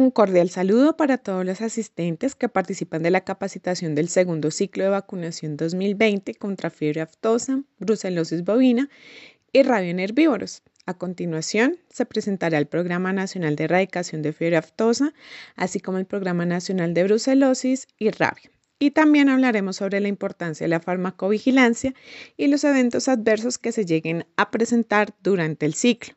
Un cordial saludo para todos los asistentes que participan de la capacitación del segundo ciclo de vacunación 2020 contra fiebre aftosa, brucelosis bovina y rabia en herbívoros. A continuación, se presentará el Programa Nacional de Erradicación de Fiebre Aftosa, así como el Programa Nacional de Brucelosis y Rabia. Y también hablaremos sobre la importancia de la farmacovigilancia y los eventos adversos que se lleguen a presentar durante el ciclo.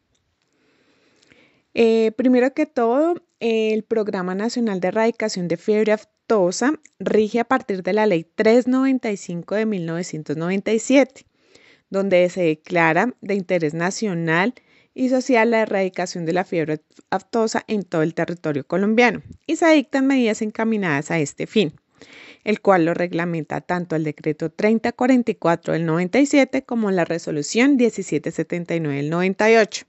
Primero que todo, el Programa Nacional de Erradicación de Fiebre Aftosa rige a partir de la Ley 395 de 1997, donde se declara de interés nacional y social la erradicación de la fiebre aftosa en todo el territorio colombiano y se dictan medidas encaminadas a este fin, el cual lo reglamenta tanto el Decreto 3044 del 97 como la Resolución 1779 del 98.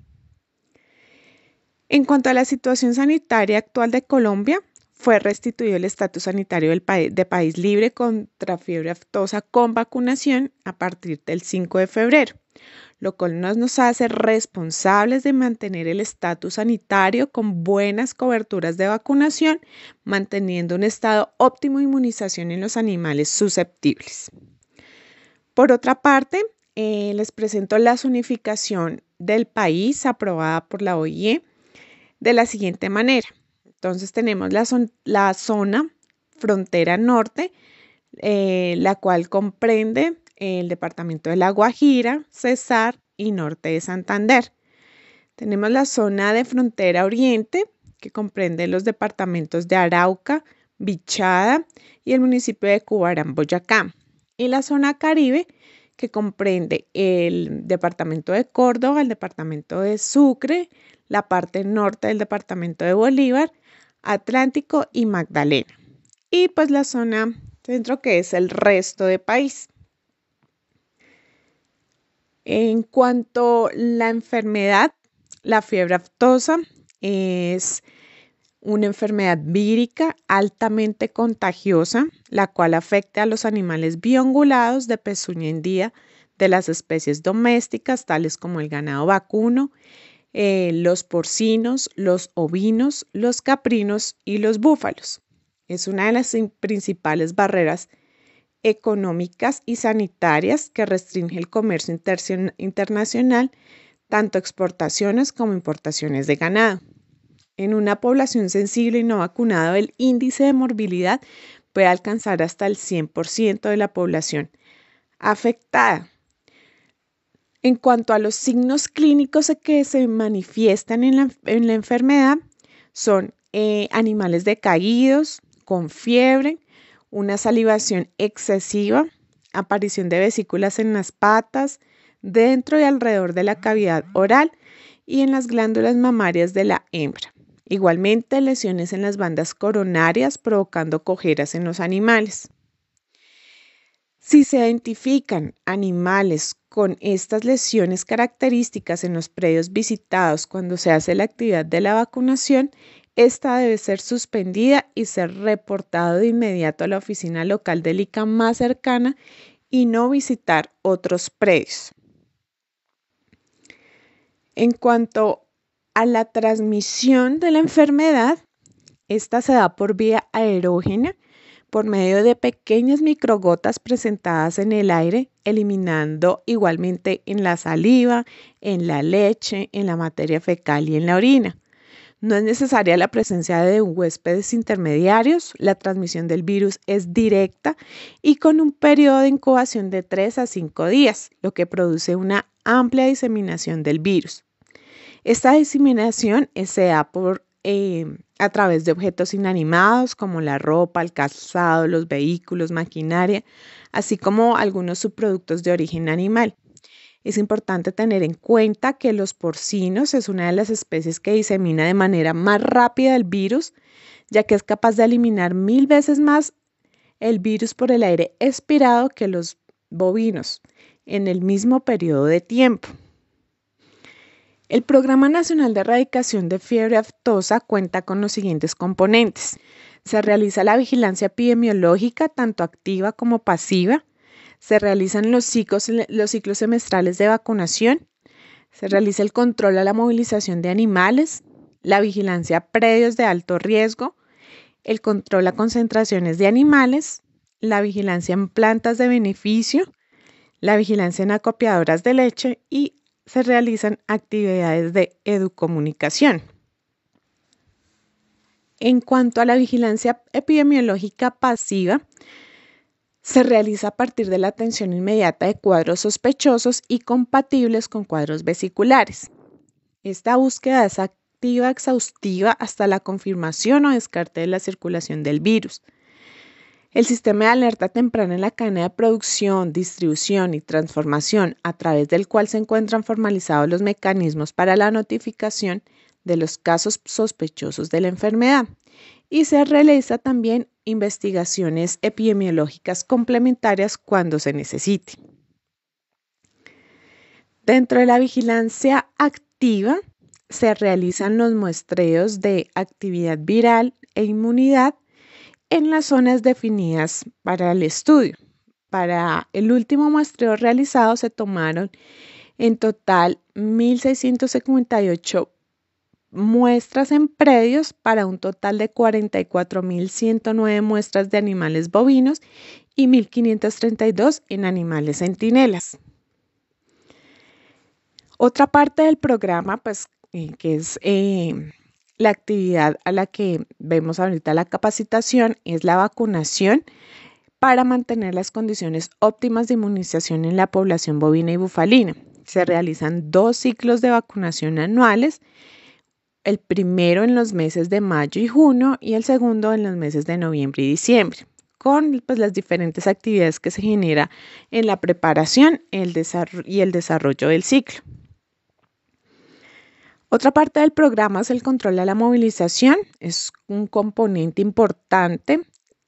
En cuanto a la situación sanitaria actual de Colombia, fue restituido el estatus sanitario de país libre contra fiebre aftosa con vacunación a partir del 5 de febrero, lo cual nos hace responsables de mantener el estatus sanitario con buenas coberturas de vacunación, manteniendo un estado óptimo de inmunización en los animales susceptibles. Por otra parte, les presento la zonificación del país aprobada por la OIE de la siguiente manera. Entonces tenemos la zona frontera norte, la cual comprende el departamento de La Guajira, Cesar y norte de Santander. Tenemos la zona de frontera oriente, que comprende los departamentos de Arauca, Bichada y el municipio de Cubarán, Boyacá. Y la zona caribe, que comprende el departamento de Córdoba, el departamento de Sucre, la parte norte del departamento de Bolívar, Atlántico y Magdalena. Y pues la zona centro, que es el resto del país. En cuanto a la enfermedad, la fiebre aftosa es una enfermedad vírica altamente contagiosa, la cual afecta a los animales bioungulados de pezuña hendida de las especies domésticas, tales como el ganado vacuno, los porcinos, los ovinos, los caprinos y los búfalos. Es una de las principales barreras económicas y sanitarias que restringe el comercio internacional, tanto exportaciones como importaciones de ganado. En una población sensible y no vacunada, el índice de morbilidad puede alcanzar hasta el 100% de la población afectada. En cuanto a los signos clínicos que se manifiestan en la enfermedad, son animales decaídos, con fiebre, una salivación excesiva, aparición de vesículas en las patas, dentro y alrededor de la cavidad oral y en las glándulas mamarias de la hembra. Igualmente, lesiones en las bandas coronarias provocando cojeras en los animales. Si se identifican animales con estas lesiones características en los predios visitados cuando se hace la actividad de la vacunación, esta debe ser suspendida y ser reportado de inmediato a la oficina local del ICA más cercana y no visitar otros predios. En cuanto a la transmisión de la enfermedad, esta se da por vía aerógena, por medio de pequeñas microgotas presentadas en el aire, eliminando igualmente en la saliva, en la leche, en la materia fecal y en la orina. No es necesaria la presencia de huéspedes intermediarios, la transmisión del virus es directa y con un periodo de incubación de 3 a 5 días, lo que produce una amplia diseminación del virus. Esta diseminación se da a través de objetos inanimados como la ropa, el calzado, los vehículos, maquinaria, así como algunos subproductos de origen animal. Es importante tener en cuenta que los porcinos es una de las especies que disemina de manera más rápida el virus, ya que es capaz de eliminar 1000 veces más el virus por el aire expirado que los bovinos en el mismo periodo de tiempo. El Programa Nacional de Erradicación de Fiebre Aftosa cuenta con los siguientes componentes. Se realiza la vigilancia epidemiológica, tanto activa como pasiva. Se realizan los ciclos semestrales de vacunación. Se realiza el control a la movilización de animales. la vigilancia a predios de alto riesgo, el control a concentraciones de animales, la vigilancia en plantas de beneficio, la vigilancia en acopiadoras de leche y se realizan actividades de educomunicación. En cuanto a la vigilancia epidemiológica pasiva, se realiza a partir de la atención inmediata de cuadros sospechosos y compatibles con cuadros vesiculares. Esta búsqueda es activa, exhaustiva hasta la confirmación o descarte de la circulación del virus. El sistema de alerta temprana en la cadena de producción, distribución y transformación, a través del cual se encuentran formalizados los mecanismos para la notificación de los casos sospechosos de la enfermedad. Y se realiza también investigaciones epidemiológicas complementarias cuando se necesite. Dentro de la vigilancia activa se realizan los muestreos de actividad viral e inmunidad en las zonas definidas para el estudio. Para el último muestreo realizado se tomaron en total 1.658 muestras en predios para un total de 44.109 muestras de animales bovinos y 1.532 en animales centinelas. Otra parte del programa, que es la actividad a la que vemos ahorita la capacitación, es la vacunación para mantener las condiciones óptimas de inmunización en la población bovina y bufalina. Se realizan 2 ciclos de vacunación anuales, el primero en los meses de mayo y junio y el segundo en los meses de noviembre y diciembre, con las diferentes actividades que se genera en la preparación y el desarrollo del ciclo. Otra parte del programa es el control de la movilización, es un componente importante,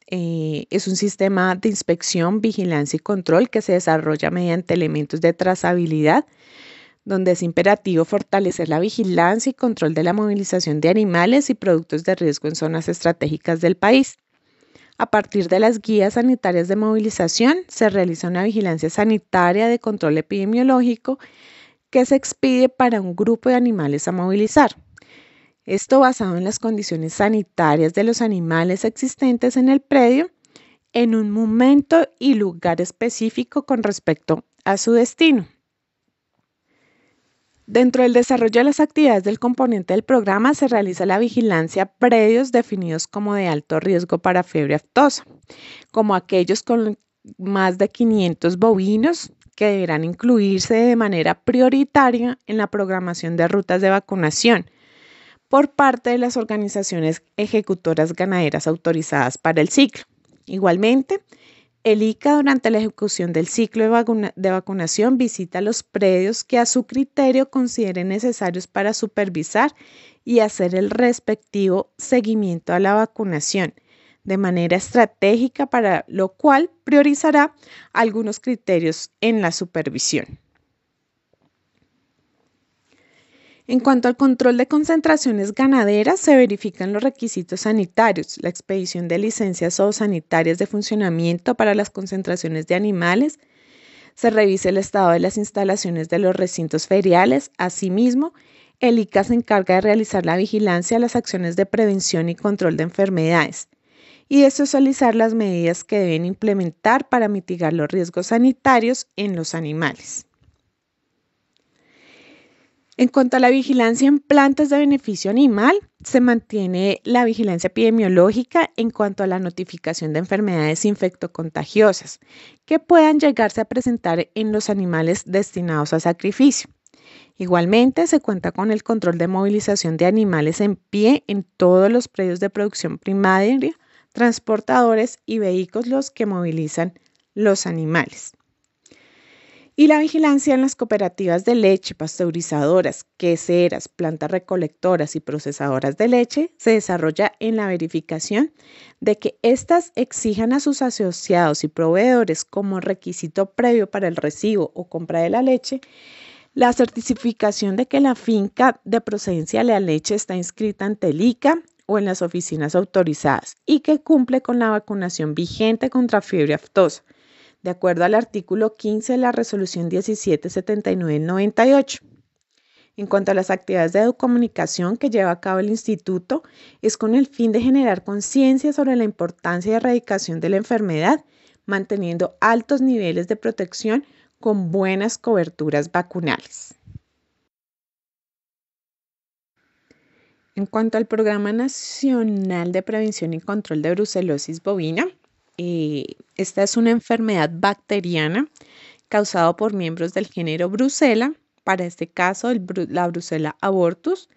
es un sistema de inspección, vigilancia y control que se desarrolla mediante elementos de trazabilidad, donde es imperativo fortalecer la vigilancia y control de la movilización de animales y productos de riesgo en zonas estratégicas del país. A partir de las guías sanitarias de movilización, se realiza una vigilancia sanitaria de control epidemiológico que se expide para un grupo de animales a movilizar. Esto basado en las condiciones sanitarias de los animales existentes en el predio, en un momento y lugar específico con respecto a su destino. Dentro del desarrollo de las actividades del componente del programa se realiza la vigilancia a predios definidos como de alto riesgo para fiebre aftosa, como aquellos con más de 500 bovinos que deberán incluirse de manera prioritaria en la programación de rutas de vacunación por parte de las organizaciones ejecutoras ganaderas autorizadas para el ciclo. Igualmente, el ICA durante la ejecución del ciclo de vacunación visita los predios que a su criterio consideren necesarios para supervisar y hacer el respectivo seguimiento a la vacunación de manera estratégica, para lo cual priorizará algunos criterios en la supervisión. En cuanto al control de concentraciones ganaderas, se verifican los requisitos sanitarios, la expedición de licencias zoosanitarias de funcionamiento para las concentraciones de animales, se revisa el estado de las instalaciones de los recintos feriales. Asimismo, el ICA se encarga de realizar la vigilancia a las acciones de prevención y control de enfermedades y de socializar las medidas que deben implementar para mitigar los riesgos sanitarios en los animales. En cuanto a la vigilancia en plantas de beneficio animal, se mantiene la vigilancia epidemiológica en cuanto a la notificación de enfermedades infectocontagiosas que puedan llegarse a presentar en los animales destinados a sacrificio. Igualmente, se cuenta con el control de movilización de animales en pie en todos los predios de producción primaria, transportadores y vehículos que movilizan los animales. Y la vigilancia en las cooperativas de leche, pasteurizadoras, queseras, plantas recolectoras y procesadoras de leche se desarrolla en la verificación de que éstas exijan a sus asociados y proveedores como requisito previo para el recibo o compra de la leche la certificación de que la finca de procedencia de la leche está inscrita ante el ICA o en las oficinas autorizadas y que cumple con la vacunación vigente contra fiebre aftosa, de acuerdo al artículo 15 de la resolución 1779 del 98. En cuanto a las actividades de comunicación que lleva a cabo el instituto, es con el fin de generar conciencia sobre la importancia de erradicación de la enfermedad, manteniendo altos niveles de protección con buenas coberturas vacunales. En cuanto al Programa Nacional de Prevención y Control de Brucelosis bovina, esta es una enfermedad bacteriana causada por miembros del género Brucella, para este caso la Brucella abortus,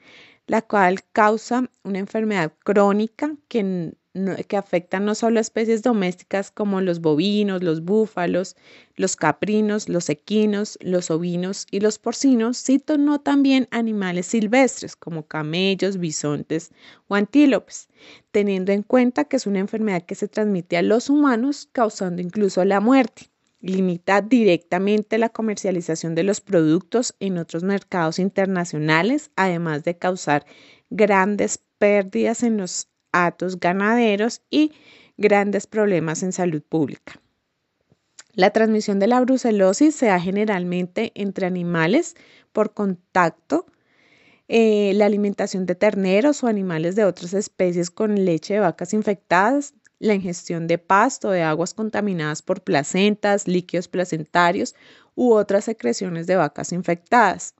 la cual causa una enfermedad crónica que afecta no solo a especies domésticas como los bovinos, los búfalos, los caprinos, los equinos, los ovinos y los porcinos, sino también animales silvestres como camellos, bisontes o antílopes, teniendo en cuenta que es una enfermedad que se transmite a los humanos, causando incluso la muerte. Limita directamente la comercialización de los productos en otros mercados internacionales, además de causar grandes pérdidas en los hatos ganaderos y grandes problemas en salud pública. La transmisión de la brucelosis se da generalmente entre animales por contacto, la alimentación de terneros o animales de otras especies con leche de vacas infectadas, la ingestión de pasto, de aguas contaminadas por placentas, líquidos placentarios u otras secreciones de vacas infectadas.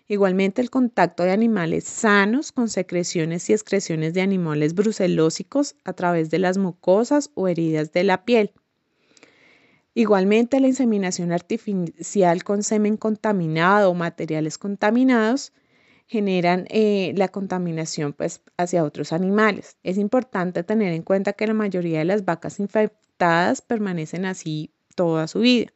Igualmente, el contacto de animales sanos con secreciones y excreciones de animales brucelósicos a través de las mucosas o heridas de la piel. Igualmente, la inseminación artificial con semen contaminado o materiales contaminados generan la contaminación hacia otros animales. Es importante tener en cuenta que la mayoría de las vacas infectadas permanecen así toda su vida.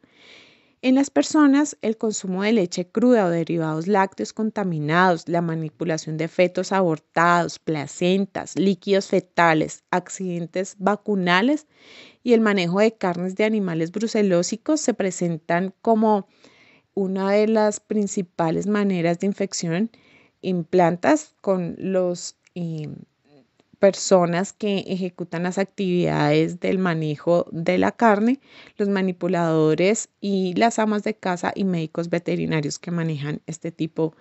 En las personas, el consumo de leche cruda o derivados lácteos contaminados, la manipulación de fetos abortados, placentas, líquidos fetales, accidentes vacunales y el manejo de carnes de animales brucelósicos se presentan como una de las principales maneras de infección en plantas con las personas que ejecutan las actividades del manejo de la carne, los manipuladores y las amas de casa y médicos veterinarios que manejan este tipo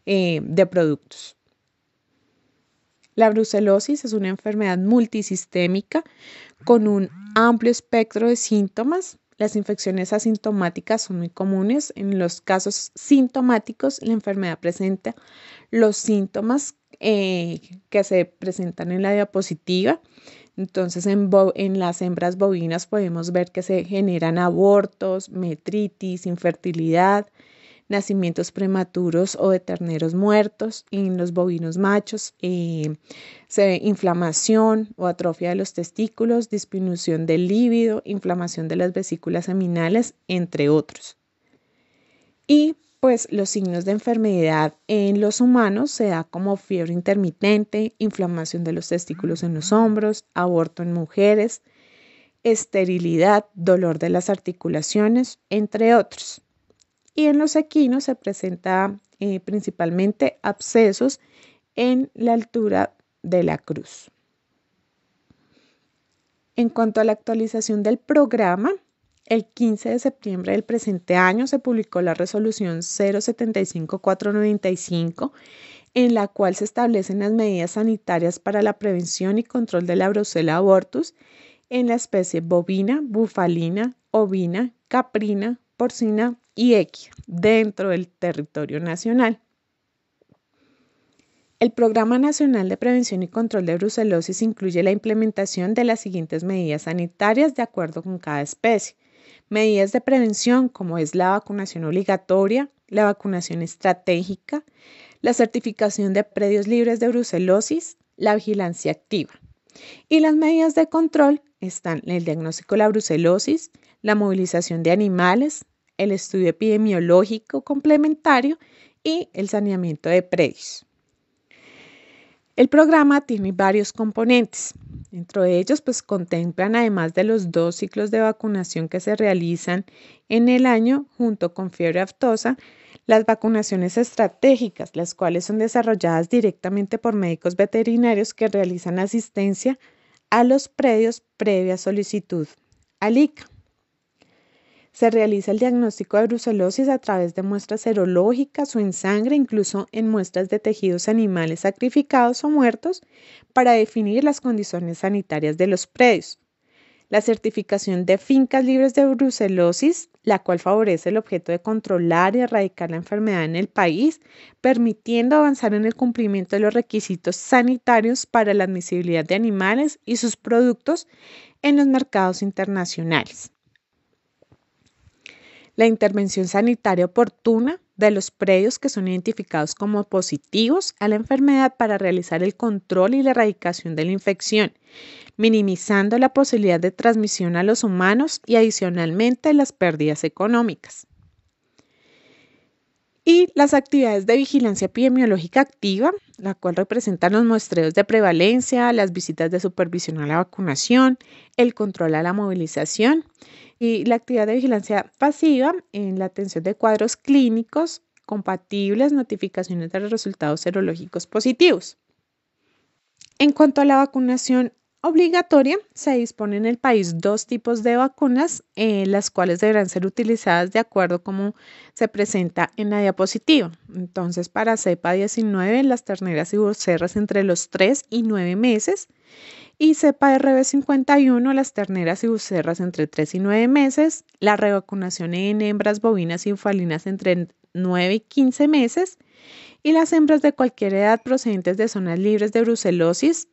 de productos. La brucelosis es una enfermedad multisistémica con un amplio espectro de síntomas. Las infecciones asintomáticas son muy comunes. En los casos sintomáticos, la enfermedad presenta los síntomas que se presentan en la diapositiva. Entonces, en las hembras bovinas podemos ver que se generan abortos, metritis, infertilidad, nacimientos prematuros o de terneros muertos. En los bovinos machos se ve inflamación o atrofia de los testículos, disminución del líbido, inflamación de las vesículas seminales, entre otros. Y pues los signos de enfermedad en los humanos se da como fiebre intermitente, inflamación de los testículos en los hombros, aborto en mujeres, esterilidad, dolor de las articulaciones, entre otros. Y en los equinos se presenta principalmente abscesos en la altura de la cruz. En cuanto a la actualización del programa, el 15 de septiembre del presente año se publicó la resolución 075-495, en la cual se establecen las medidas sanitarias para la prevención y control de la Brucella abortus en la especie bovina, bufalina, ovina, caprina, porcina y equia dentro del territorio nacional. El Programa Nacional de Prevención y Control de Brucelosis incluye la implementación de las siguientes medidas sanitarias de acuerdo con cada especie. Medidas de prevención como es la vacunación obligatoria, la vacunación estratégica, la certificación de predios libres de brucelosis, la vigilancia activa. Y las medidas de control están el diagnóstico de la brucelosis, la movilización de animales, el estudio epidemiológico complementario y el saneamiento de predios. El programa tiene varios componentes. Dentro de ellos, contemplan, además de los 2 ciclos de vacunación que se realizan en el año junto con fiebre aftosa, las vacunaciones estratégicas, las cuales son desarrolladas directamente por médicos veterinarios que realizan asistencia a los predios previa solicitud al ICA. Se realiza el diagnóstico de brucelosis a través de muestras serológicas o en sangre, incluso en muestras de tejidos animales sacrificados o muertos, para definir las condiciones sanitarias de los predios. La certificación de fincas libres de brucelosis, la cual favorece el objeto de controlar y erradicar la enfermedad en el país, permitiendo avanzar en el cumplimiento de los requisitos sanitarios para la admisibilidad de animales y sus productos en los mercados internacionales. La intervención sanitaria oportuna de los predios que son identificados como positivos a la enfermedad para realizar el control y la erradicación de la infección, minimizando la posibilidad de transmisión a los humanos y adicionalmente las pérdidas económicas. Y las actividades de vigilancia epidemiológica activa, la cual representan los muestreos de prevalencia, las visitas de supervisión a la vacunación, el control a la movilización y la actividad de vigilancia pasiva en la atención de cuadros clínicos compatibles, notificaciones de los resultados serológicos positivos. En cuanto a la vacunación obligatoria, se dispone en el país 2 tipos de vacunas, las cuales deberán ser utilizadas de acuerdo como se presenta en la diapositiva. Entonces, para cepa 19, las terneras y becerras entre los 3 y 9 meses, y cepa RB51, las terneras y becerras entre 3 y 9 meses, la revacunación en hembras bovinas y bufalinas entre 9 y 15 meses, y las hembras de cualquier edad procedentes de zonas libres de brucelosis,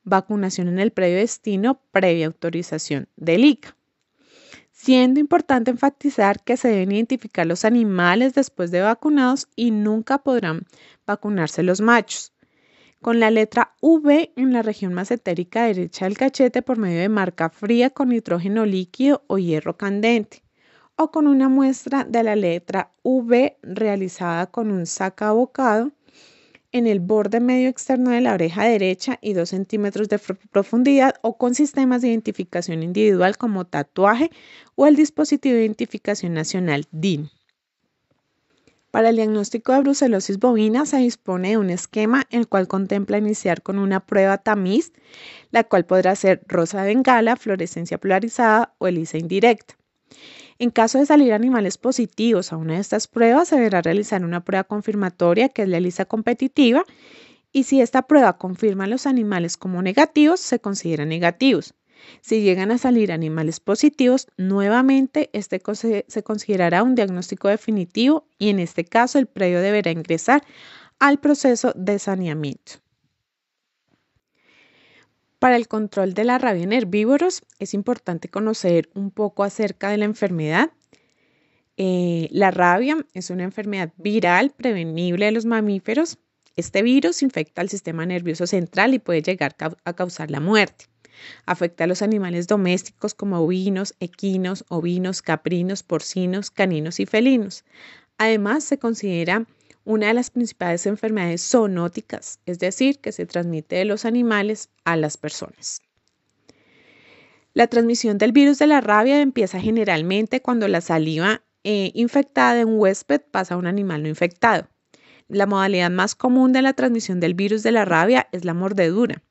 vacunación en el predio destino previa autorización del ICA. Siendo importante enfatizar que se deben identificar los animales después de vacunados y nunca podrán vacunarse los machos. Con la letra V en la región macetérica derecha del cachete por medio de marca fría con nitrógeno líquido o hierro candente, o con una muestra de la letra V realizada con un sacabocado en el borde medio externo de la oreja derecha y 2 centímetros de profundidad, o con sistemas de identificación individual como tatuaje o el dispositivo de identificación nacional DIN. Para el diagnóstico de brucelosis bovina se dispone de un esquema el cual contempla iniciar con una prueba tamiz, la cual podrá ser rosa de bengala, fluorescencia polarizada o ELISA indirecta. En caso de salir animales positivos a una de estas pruebas, se deberá realizar una prueba confirmatoria, que es la ELISA competitiva, y si esta prueba confirma a los animales como negativos, se consideran negativos. Si llegan a salir animales positivos, nuevamente se considerará un diagnóstico definitivo y en este caso el predio deberá ingresar al proceso de saneamiento. Para el control de la rabia en herbívoros es importante conocer un poco acerca de la enfermedad. La rabia es una enfermedad viral prevenible de los mamíferos. Este virus infecta el sistema nervioso central y puede llegar a causar la muerte. Afecta a los animales domésticos como ovinos, equinos, ovinos, caprinos, porcinos, caninos y felinos. Además, se considera una de las principales enfermedades zoonóticas, es decir, que se transmite de los animales a las personas. La transmisión del virus de la rabia empieza generalmente cuando la saliva infectada de un huésped pasa a un animal no infectado. La modalidad más común de la transmisión del virus de la rabia es la mordedura.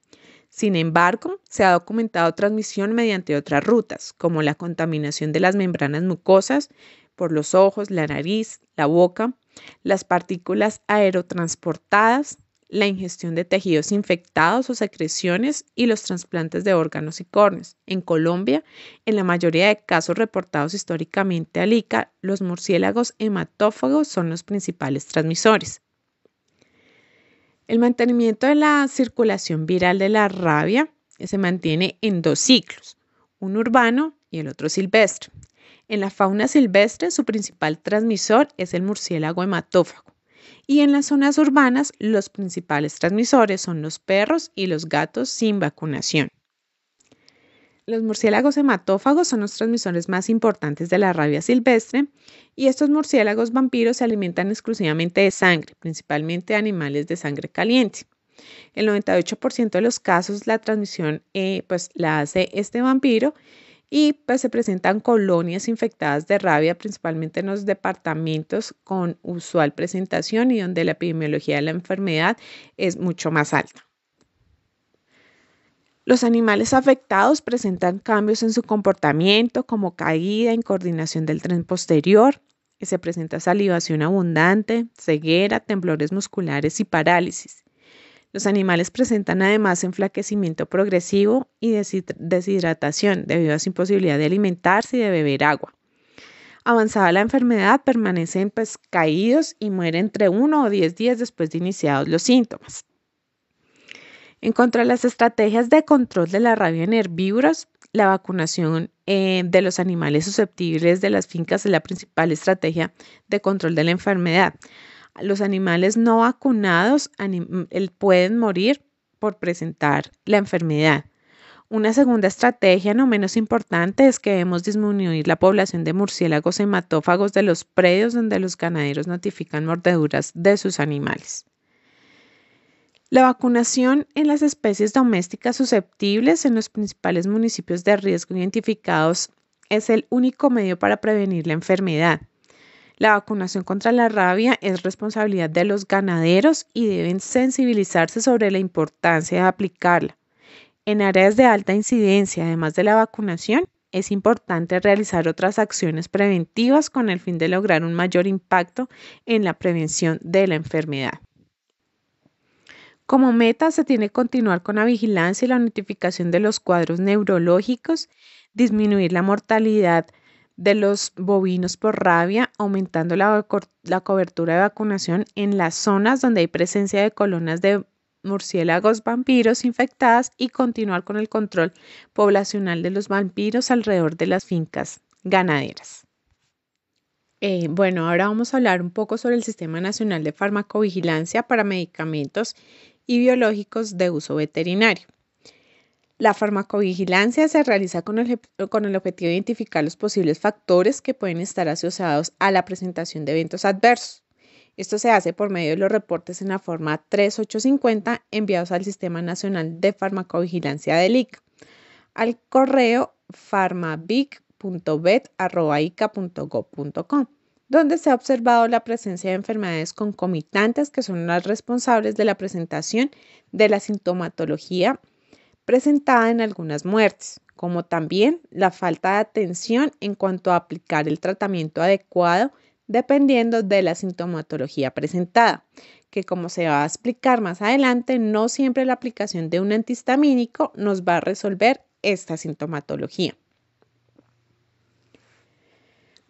Sin embargo, se ha documentado transmisión mediante otras rutas, como la contaminación de las membranas mucosas por los ojos, la nariz, la boca, las partículas aerotransportadas, la ingestión de tejidos infectados o secreciones y los trasplantes de órganos y córneas. En Colombia, en la mayoría de casos reportados históricamente al ICA, los murciélagos hematófagos son los principales transmisores. El mantenimiento de la circulación viral de la rabia se mantiene en 2 ciclos, uno urbano y el otro silvestre. En la fauna silvestre, su principal transmisor es el murciélago hematófago, y en las zonas urbanas, los principales transmisores son los perros y los gatos sin vacunación. Los murciélagos hematófagos son los transmisores más importantes de la rabia silvestre, y estos murciélagos vampiros se alimentan exclusivamente de sangre, principalmente de animales de sangre caliente. El 98% de los casos la transmisión la hace este vampiro y se presentan colonias infectadas de rabia, principalmente en los departamentos con usual presentación y donde la epidemiología de la enfermedad es mucho más alta. Los animales afectados presentan cambios en su comportamiento como caída, incoordinación del tren posterior, que se presenta salivación abundante, ceguera, temblores musculares y parálisis. Los animales presentan además enflaquecimiento progresivo y deshidratación debido a su imposibilidad de alimentarse y de beber agua. Avanzada la enfermedad, permanecen caídos y mueren entre 1 o 10 días después de iniciados los síntomas. En cuanto a las estrategias de control de la rabia en herbívoros, la vacunación de los animales susceptibles de las fincas es la principal estrategia de control de la enfermedad. Los animales no vacunados pueden morir por presentar la enfermedad. Una segunda estrategia, no menos importante, es que debemos disminuir la población de murciélagos hematófagos de los predios donde los ganaderos notifican mordeduras de sus animales. La vacunación en las especies domésticas susceptibles en los principales municipios de riesgo identificados es el único medio para prevenir la enfermedad. La vacunación contra la rabia es responsabilidad de los ganaderos y deben sensibilizarse sobre la importancia de aplicarla. En áreas de alta incidencia, además de la vacunación, es importante realizar otras acciones preventivas con el fin de lograr un mayor impacto en la prevención de la enfermedad. Como meta, se tiene que continuar con la vigilancia y la notificación de los cuadros neurológicos, disminuir la mortalidad de los bovinos por rabia, aumentando la cobertura de vacunación en las zonas donde hay presencia de colonias de murciélagos vampiros infectadas y continuar con el control poblacional de los vampiros alrededor de las fincas ganaderas. Ahora vamos a hablar un poco sobre el Sistema Nacional de Farmacovigilancia para Medicamentos y Biológicos de Uso Veterinario. La farmacovigilancia se realiza con el objetivo de identificar los posibles factores que pueden estar asociados a la presentación de eventos adversos. Esto se hace por medio de los reportes en la forma 3850 enviados al Sistema Nacional de Farmacovigilancia del ICA, al correo farmavic.vet@ica.gov.co, donde se ha observado la presencia de enfermedades concomitantes que son las responsables de la presentación de la sintomatología presentada en algunas muertes, como también la falta de atención en cuanto a aplicar el tratamiento adecuado dependiendo de la sintomatología presentada, que como se va a explicar más adelante, no siempre la aplicación de un antihistamínico nos va a resolver esta sintomatología.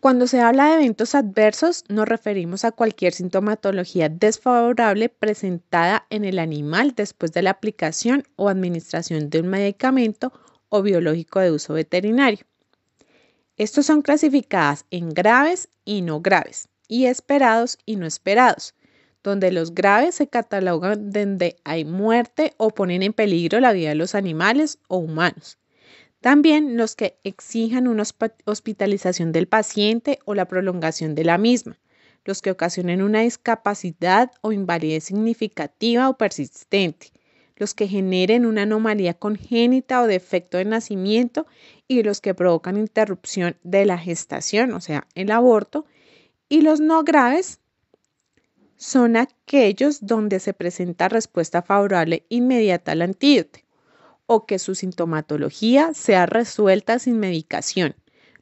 Cuando se habla de eventos adversos, nos referimos a cualquier sintomatología desfavorable presentada en el animal después de la aplicación o administración de un medicamento o biológico de uso veterinario. Estos son clasificadas en graves y no graves, y esperados y no esperados, donde los graves se catalogan donde hay muerte o ponen en peligro la vida de los animales o humanos. También los que exijan una hospitalización del paciente o la prolongación de la misma, los que ocasionen una discapacidad o invalidez significativa o persistente, los que generen una anomalía congénita o defecto de nacimiento y los que provocan interrupción de la gestación, o sea, el aborto, y los no graves son aquellos donde se presenta respuesta favorable inmediata al antídoto o que su sintomatología sea resuelta sin medicación.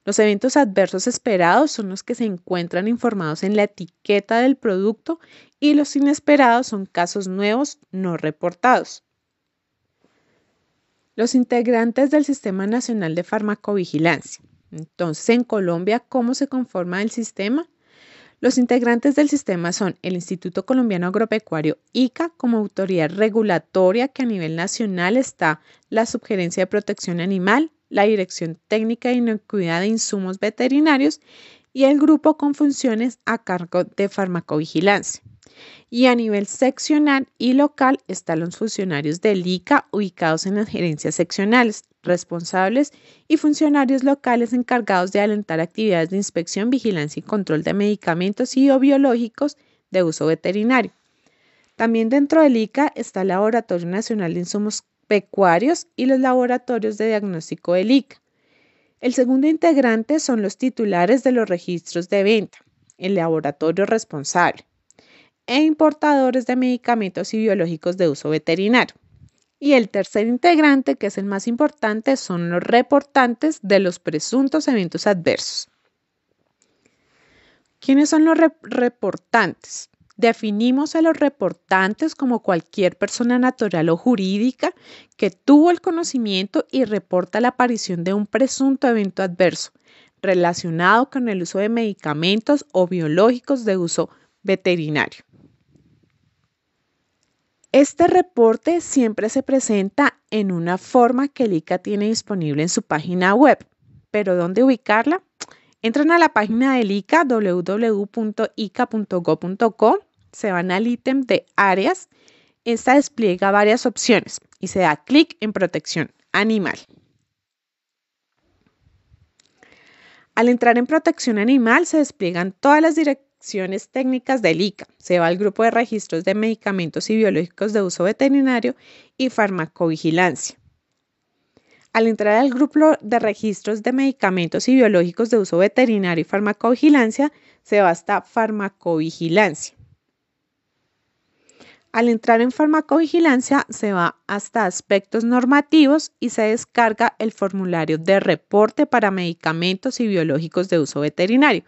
Los eventos adversos esperados son los que se encuentran informados en la etiqueta del producto y los inesperados son casos nuevos no reportados. Los integrantes del Sistema Nacional de Farmacovigilancia. Entonces, en Colombia, ¿cómo se conforma el sistema? Los integrantes del sistema son el Instituto Colombiano Agropecuario ICA como autoridad regulatoria, que a nivel nacional está la Subgerencia de Protección Animal, la Dirección Técnica de Inocuidad de Insumos Veterinarios y el grupo con funciones a cargo de farmacovigilancia. Y a nivel seccional y local están los funcionarios del ICA ubicados en las gerencias seccionales, responsables y funcionarios locales encargados de alentar actividades de inspección, vigilancia y control de medicamentos y o biológicos de uso veterinario. También dentro del ICA está el Laboratorio Nacional de Insumos Pecuarios y los laboratorios de diagnóstico del ICA. El segundo integrante son los titulares de los registros de venta, el laboratorio responsable, e importadores de medicamentos y biológicos de uso veterinario. Y el tercer integrante, que es el más importante, son los reportantes de los presuntos eventos adversos. ¿Quiénes son los reportantes? Definimos a los reportantes como cualquier persona natural o jurídica que tuvo el conocimiento y reporta la aparición de un presunto evento adverso relacionado con el uso de medicamentos o biológicos de uso veterinario. Este reporte siempre se presenta en una forma que el ICA tiene disponible en su página web. ¿Pero dónde ubicarla? Entran a la página del ICA, www.ica.go.co, se van al ítem de áreas. Esta despliega varias opciones y se da clic en protección animal. Al entrar en protección animal se despliegan todas las direcciones técnicas del ICA. Se va al grupo de registros de medicamentos y biológicos de uso veterinario y farmacovigilancia. Al entrar al grupo de registros de medicamentos y biológicos de uso veterinario y farmacovigilancia, se va hasta farmacovigilancia. Al entrar en farmacovigilancia, se va hasta aspectos normativos y se descarga el formulario de reporte para medicamentos y biológicos de uso veterinario,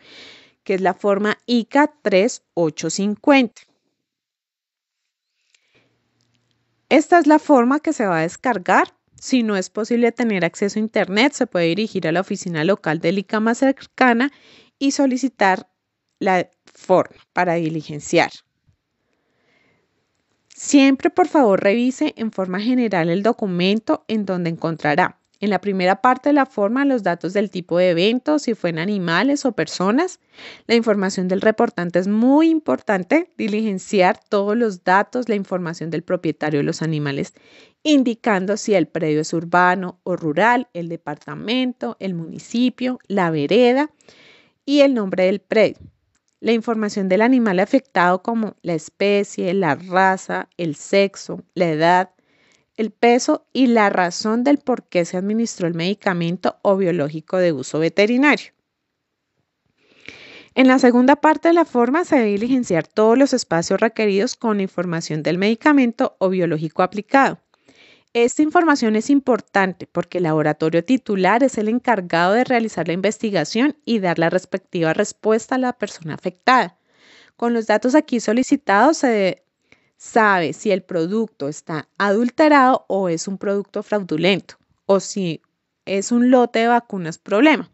que es la forma ICA 3850. Esta es la forma que se va a descargar. Si no es posible tener acceso a Internet, se puede dirigir a la oficina local del ICA más cercana y solicitar la forma para diligenciar. Siempre, por favor, revise en forma general el documento en donde encontrará en la primera parte de la forma los datos del tipo de evento, si fue en animales o personas. La información del reportante es muy importante, diligenciar todos los datos, la información del propietario de los animales, indicando si el predio es urbano o rural, el departamento, el municipio, la vereda y el nombre del predio. La información del animal afectado como la especie, la raza, el sexo, la edad, el peso y la razón del por qué se administró el medicamento o biológico de uso veterinario. En la segunda parte de la forma se debe diligenciar todos los espacios requeridos con información del medicamento o biológico aplicado. Esta información es importante porque el laboratorio titular es el encargado de realizar la investigación y dar la respectiva respuesta a la persona afectada. Con los datos aquí solicitados se sabe si el producto está adulterado o es un producto fraudulento o si es un lote de vacunas problema.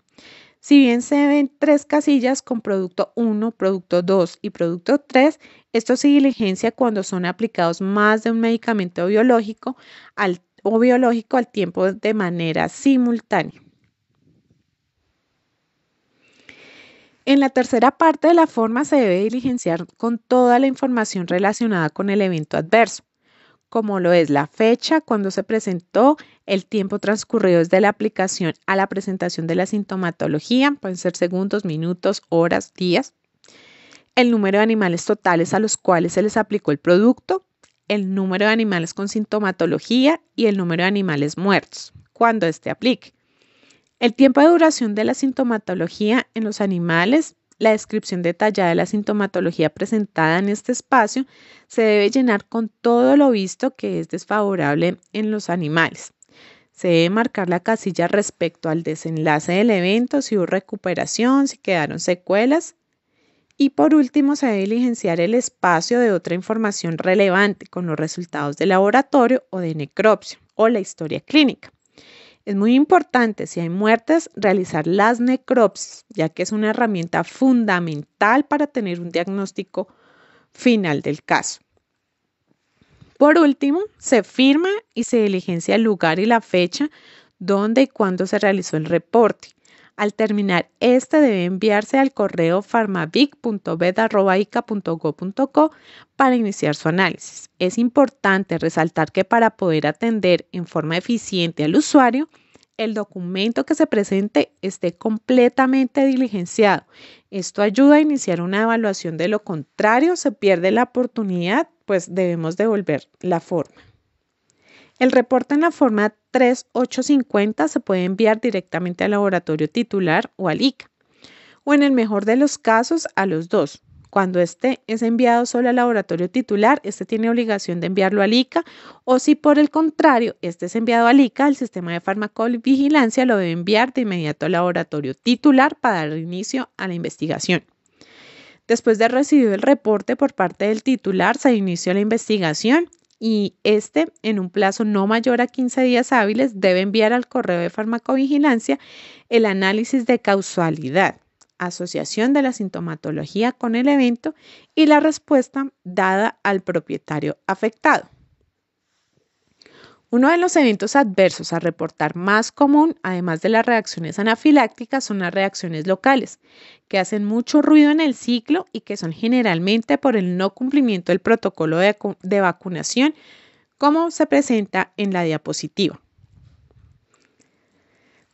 Si bien se ven 3 casillas con producto 1, producto 2 y producto 3, esto se diligencia cuando son aplicados más de un medicamento biológico al tiempo de manera simultánea. En la tercera parte de la forma se debe diligenciar con toda la información relacionada con el evento adverso, como lo es la fecha, cuando se presentó, el tiempo transcurrido desde la aplicación a la presentación de la sintomatología, pueden ser segundos, minutos, horas, días, el número de animales totales a los cuales se les aplicó el producto, el número de animales con sintomatología y el número de animales muertos, cuando éste aplique. El tiempo de duración de la sintomatología en los animales, la descripción detallada de la sintomatología presentada en este espacio se debe llenar con todo lo visto que es desfavorable en los animales. Se debe marcar la casilla respecto al desenlace del evento, si hubo recuperación, si quedaron secuelas. Y por último, se debe diligenciar el espacio de otra información relevante con los resultados de laboratorio o de necropsia o la historia clínica. Es muy importante, si hay muertes, realizar las necropsias, ya que es una herramienta fundamental para tener un diagnóstico final del caso. Por último, se firma y se diligencia el lugar y la fecha donde y cuándo se realizó el reporte. Al terminar, este debe enviarse al correo farmavic.vet@ica.go.co para iniciar su análisis. Es importante resaltar que para poder atender en forma eficiente al usuario, el documento que se presente esté completamente diligenciado. Esto ayuda a iniciar una evaluación, de lo contrario se pierde la oportunidad, pues debemos devolver la forma. El reporte en la forma 3850 se puede enviar directamente al laboratorio titular o al ICA, o en el mejor de los casos a los dos. Cuando este es enviado solo al laboratorio titular, este tiene obligación de enviarlo al ICA, o si por el contrario, este es enviado al ICA, el sistema de farmacovigilancia lo debe enviar de inmediato al laboratorio titular para dar inicio a la investigación. Después de recibir el reporte por parte del titular, se inicia la investigación y este, en un plazo no mayor a 15 días hábiles, debe enviar al correo de farmacovigilancia el análisis de causalidad, asociación de la sintomatología con el evento y la respuesta dada al propietario afectado. Uno de los eventos adversos a reportar más común, además de las reacciones anafilácticas, son las reacciones locales, que hacen mucho ruido en el ciclo y que son generalmente por el no cumplimiento del protocolo de vacunación, como se presenta en la diapositiva.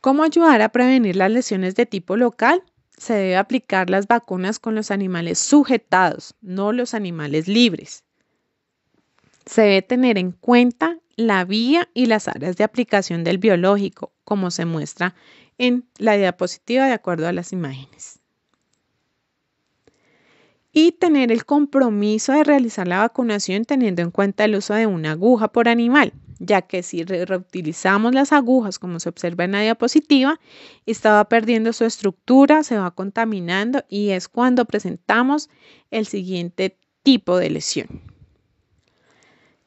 ¿Cómo ayudar a prevenir las lesiones de tipo local? Se debe aplicar las vacunas con los animales sujetados, no los animales libres. Se debe tener en cuenta la vía y las áreas de aplicación del biológico, como se muestra en la diapositiva de acuerdo a las imágenes. Y tener el compromiso de realizar la vacunación teniendo en cuenta el uso de una aguja por animal, ya que si reutilizamos las agujas, como se observa en la diapositiva, esta va perdiendo su estructura, se va contaminando y es cuando presentamos el siguiente tipo de lesión.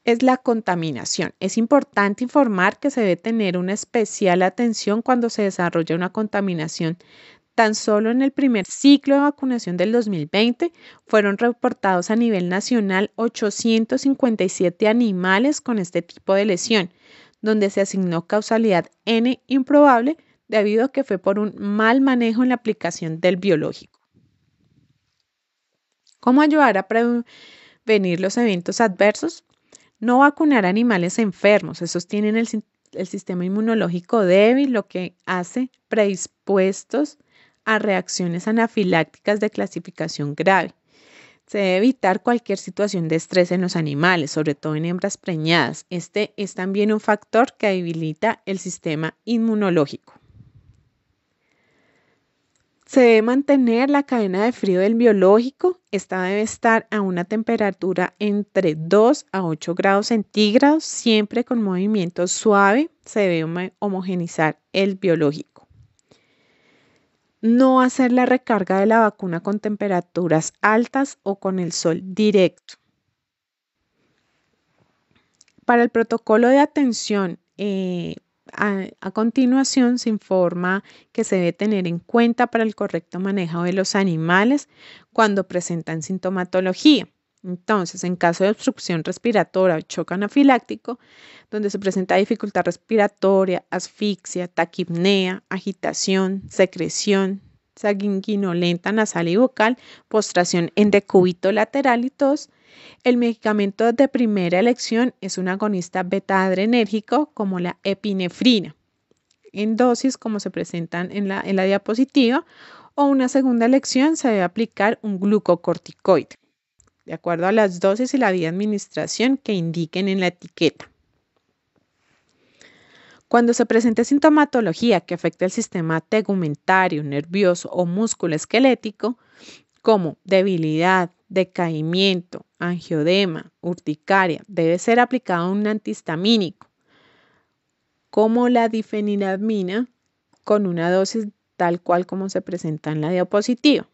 Es la contaminación. Es importante informar que se debe tener una especial atención cuando se desarrolla una contaminación. Tan solo en el primer ciclo de vacunación del 2020 fueron reportados a nivel nacional 857 animales con este tipo de lesión, donde se asignó causalidad N improbable debido a que fue por un mal manejo en la aplicación del biológico. ¿Cómo ayudar a prevenir los eventos adversos? No vacunar animales enfermos, esos tienen el sistema inmunológico débil, lo que hace predispuestos a reacciones anafilácticas de clasificación grave. Se debe evitar cualquier situación de estrés en los animales, sobre todo en hembras preñadas. Este es también un factor que debilita el sistema inmunológico. Se debe mantener la cadena de frío del biológico. Esta debe estar a una temperatura entre 2 a 8 grados centígrados, siempre con movimiento suave. Se debe homogenizar el biológico. No hacer la recarga de la vacuna con temperaturas altas o con el sol directo. Para el protocolo de atención, a continuación se informa que se debe tener en cuenta para el correcto manejo de los animales cuando presentan sintomatología. Entonces, en caso de obstrucción respiratoria o choque anafiláctico, donde se presenta dificultad respiratoria, asfixia, taquipnea, agitación, secreción sanguinolenta nasal y vocal, postración en decúbito lateral y tos, el medicamento de primera elección es un agonista beta-adrenérgico como la epinefrina, en dosis como se presentan en la diapositiva, o una segunda elección se debe aplicar un glucocorticoide, de acuerdo a las dosis y la vía de administración que indiquen en la etiqueta. Cuando se presente sintomatología que afecte el sistema tegumentario, nervioso o musculoesquelético, como debilidad, decaimiento, angiodema, urticaria, debe ser aplicado un antihistamínico, como la difenilamina, con una dosis tal cual como se presenta en la diapositiva.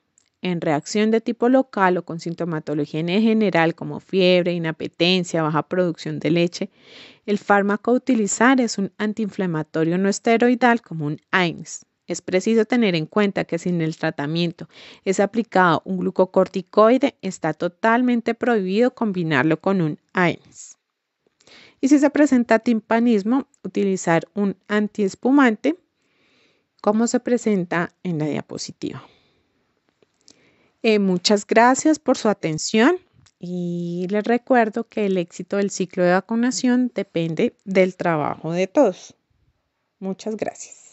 En reacción de tipo local o con sintomatología en general como fiebre, inapetencia, baja producción de leche, el fármaco a utilizar es un antiinflamatorio no esteroidal como un AINES. Es preciso tener en cuenta que si en el tratamiento es aplicado un glucocorticoide, está totalmente prohibido combinarlo con un AINES. Y si se presenta timpanismo, utilizar un antiespumante, como se presenta en la diapositiva. Muchas gracias por su atención y les recuerdo que el éxito del ciclo de vacunación depende del trabajo de todos. Muchas gracias.